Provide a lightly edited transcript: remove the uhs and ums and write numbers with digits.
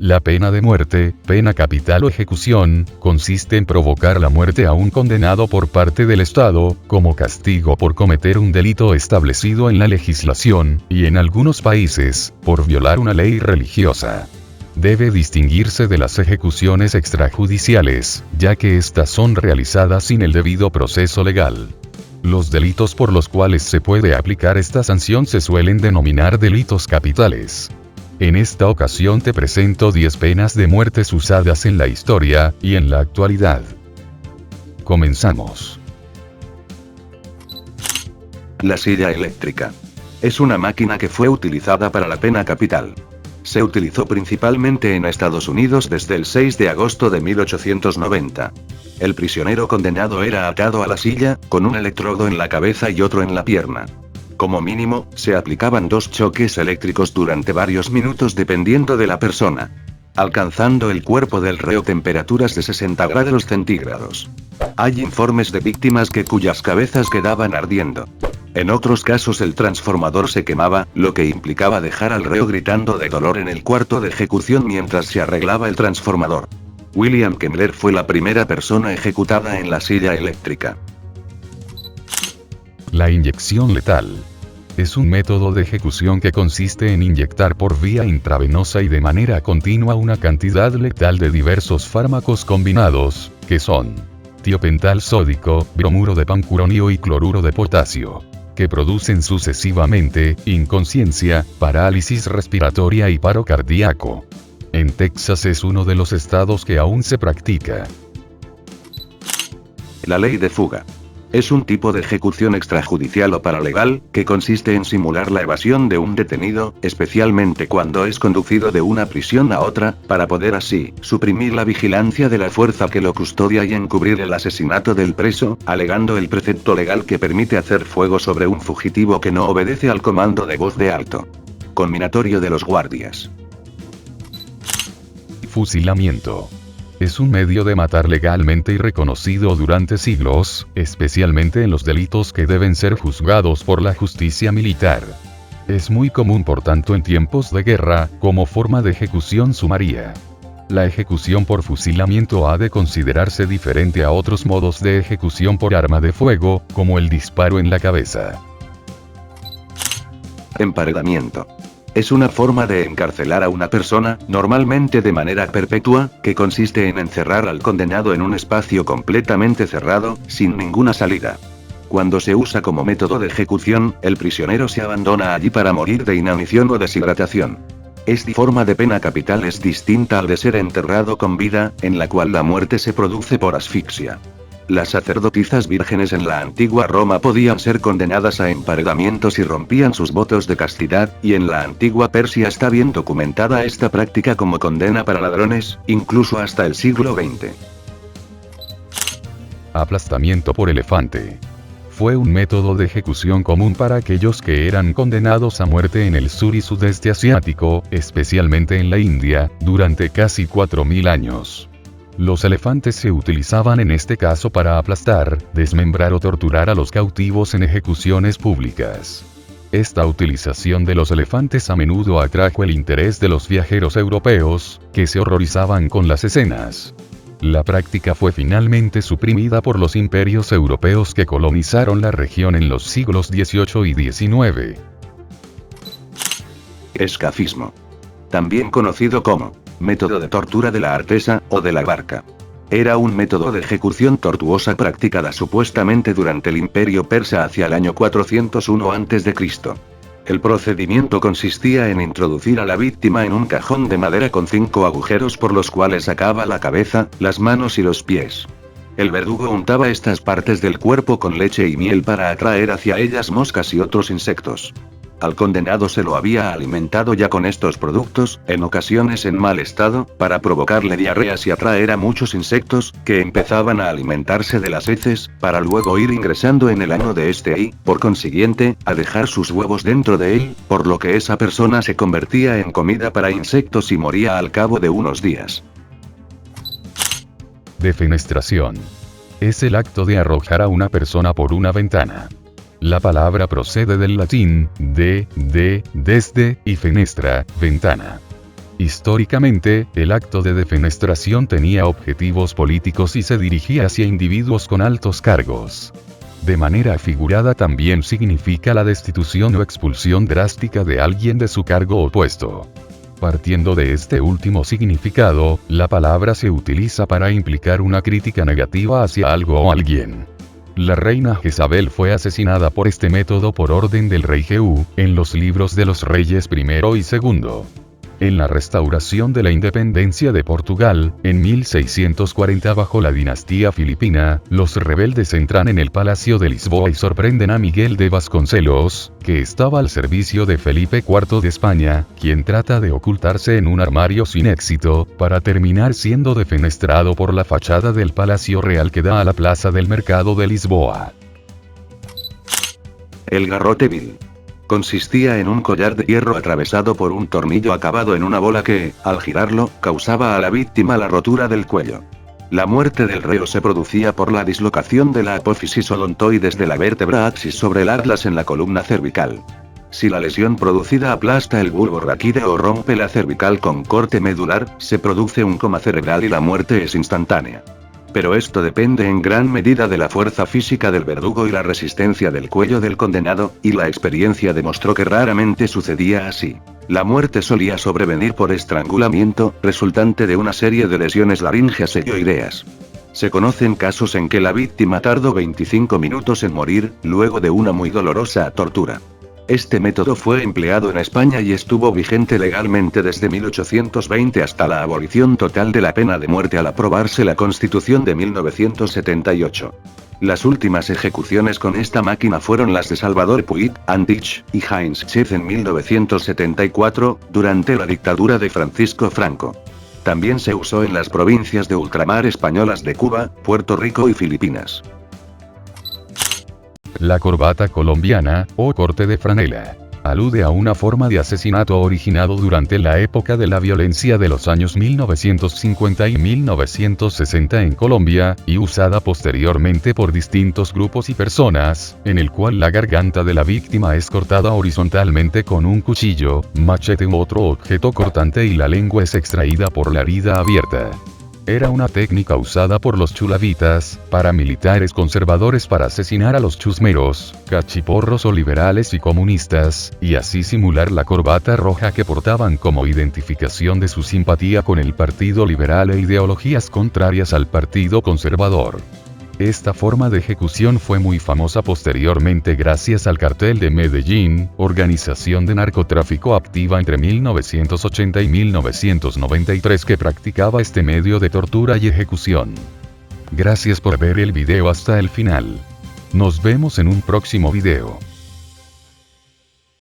La pena de muerte, pena capital o ejecución, consiste en provocar la muerte a un condenado por parte del Estado, como castigo por cometer un delito establecido en la legislación, y en algunos países, por violar una ley religiosa. Debe distinguirse de las ejecuciones extrajudiciales, ya que éstas son realizadas sin el debido proceso legal. Los delitos por los cuales se puede aplicar esta sanción se suelen denominar delitos capitales. En esta ocasión te presento 10 penas de muertes usadas en la historia y en la actualidad. Comenzamos. La silla eléctrica. Es una máquina que fue utilizada para la pena capital. Se utilizó principalmente en Estados Unidos desde el 6 de agosto de 1890. El prisionero condenado era atado a la silla, con un electrodo en la cabeza y otro en la pierna. Como mínimo, se aplicaban 2 choques eléctricos durante varios minutos dependiendo de la persona, alcanzando el cuerpo del reo temperaturas de 60 grados centígrados. Hay informes de víctimas cuyas cabezas quedaban ardiendo. En otros casos el transformador se quemaba, lo que implicaba dejar al reo gritando de dolor en el cuarto de ejecución mientras se arreglaba el transformador. William Kemmler fue la primera persona ejecutada en la silla eléctrica. La inyección letal. Es un método de ejecución que consiste en inyectar por vía intravenosa y de manera continua una cantidad letal de diversos fármacos combinados, que son tiopental sódico, bromuro de pancuronio y cloruro de potasio, que producen sucesivamente inconsciencia, parálisis respiratoria y paro cardíaco. En Texas es uno de los estados que aún se practica. La ley de fuga. Es un tipo de ejecución extrajudicial o paralegal, que consiste en simular la evasión de un detenido, especialmente cuando es conducido de una prisión a otra, para poder así, suprimir la vigilancia de la fuerza que lo custodia y encubrir el asesinato del preso, alegando el precepto legal que permite hacer fuego sobre un fugitivo que no obedece al comando de voz de alto. Conminatorio de los guardias. Fusilamiento. Es un medio de matar legalmente y reconocido durante siglos, especialmente en los delitos que deben ser juzgados por la justicia militar. Es muy común por tanto en tiempos de guerra, como forma de ejecución sumaria. La ejecución por fusilamiento ha de considerarse diferente a otros modos de ejecución por arma de fuego, como el disparo en la cabeza. Emparedamiento. Es una forma de encarcelar a una persona, normalmente de manera perpetua, que consiste en encerrar al condenado en un espacio completamente cerrado, sin ninguna salida. Cuando se usa como método de ejecución, el prisionero se abandona allí para morir de inanición o deshidratación. Esta forma de pena capital es distinta al de ser enterrado con vida, en la cual la muerte se produce por asfixia. Las sacerdotisas vírgenes en la antigua Roma podían ser condenadas a emparedamiento si rompían sus votos de castidad, y en la antigua Persia está bien documentada esta práctica como condena para ladrones, incluso hasta el siglo XX. Aplastamiento por elefante. Fue un método de ejecución común para aquellos que eran condenados a muerte en el sur y sudeste asiático, especialmente en la India, durante casi 4000 años. Los elefantes se utilizaban en este caso para aplastar, desmembrar o torturar a los cautivos en ejecuciones públicas. Esta utilización de los elefantes a menudo atrajo el interés de los viajeros europeos, que se horrorizaban con las escenas. La práctica fue finalmente suprimida por los imperios europeos que colonizaron la región en los siglos XVIII y XIX. Escafismo. También conocido como método de tortura de la artesa, o de la barca. Era un método de ejecución tortuosa practicada supuestamente durante el Imperio Persa hacia el año 401 a.C. El procedimiento consistía en introducir a la víctima en un cajón de madera con 5 agujeros por los cuales sacaba la cabeza, las manos y los pies. El verdugo untaba estas partes del cuerpo con leche y miel para atraer hacia ellas moscas y otros insectos. Al condenado se lo había alimentado ya con estos productos, en ocasiones en mal estado, para provocarle diarreas y atraer a muchos insectos, que empezaban a alimentarse de las heces, para luego ir ingresando en el ano de este y, por consiguiente, a dejar sus huevos dentro de él, por lo que esa persona se convertía en comida para insectos y moría al cabo de unos días. Defenestración. Es el acto de arrojar a una persona por una ventana. La palabra procede del latín, desde, y fenestra, ventana. Históricamente, el acto de defenestración tenía objetivos políticos y se dirigía hacia individuos con altos cargos. De manera figurada también significa la destitución o expulsión drástica de alguien de su cargo o puesto. Partiendo de este último significado, la palabra se utiliza para implicar una crítica negativa hacia algo o alguien. La reina Jezabel fue asesinada por este método por orden del rey Jehú, en los libros de los reyes I y II. En la restauración de la independencia de Portugal, en 1640 bajo la dinastía filipina, los rebeldes entran en el Palacio de Lisboa y sorprenden a Miguel de Vasconcelos, que estaba al servicio de Felipe IV de España, quien trata de ocultarse en un armario sin éxito, para terminar siendo defenestrado por la fachada del Palacio Real que da a la Plaza del Mercado de Lisboa. El garrote vil. Consistía en un collar de hierro atravesado por un tornillo acabado en una bola que, al girarlo, causaba a la víctima la rotura del cuello. La muerte del reo se producía por la dislocación de la apófisis odontoides de la vértebra axis sobre el atlas en la columna cervical. Si la lesión producida aplasta el bulbo raquídeo o rompe la cervical con corte medular, se produce un coma cerebral y la muerte es instantánea. Pero esto depende en gran medida de la fuerza física del verdugo y la resistencia del cuello del condenado, y la experiencia demostró que raramente sucedía así. La muerte solía sobrevenir por estrangulamiento, resultante de una serie de lesiones laríngeas e oideas. Se conocen casos en que la víctima tardó 25 minutos en morir, luego de una muy dolorosa tortura. Este método fue empleado en España y estuvo vigente legalmente desde 1820 hasta la abolición total de la pena de muerte al aprobarse la Constitución de 1978. Las últimas ejecuciones con esta máquina fueron las de Salvador Puig, Antich y Heinz Schiff en 1974, durante la dictadura de Francisco Franco. También se usó en las provincias de ultramar españolas de Cuba, Puerto Rico y Filipinas. La corbata colombiana, o corte de franela, alude a una forma de asesinato originado durante la época de la violencia de los años 1950 y 1960 en Colombia, y usada posteriormente por distintos grupos y personas, en el cual la garganta de la víctima es cortada horizontalmente con un cuchillo, machete u otro objeto cortante y la lengua es extraída por la herida abierta. Era una técnica usada por los chulavitas, paramilitares conservadores para asesinar a los chusmeros, cachiporros o liberales y comunistas, y así simular la corbata roja que portaban como identificación de su simpatía con el Partido Liberal e ideologías contrarias al Partido Conservador. Esta forma de ejecución fue muy famosa posteriormente gracias al Cartel de Medellín, organización de narcotráfico activa entre 1980 y 1993 que practicaba este medio de tortura y ejecución. Gracias por ver el video hasta el final. Nos vemos en un próximo video.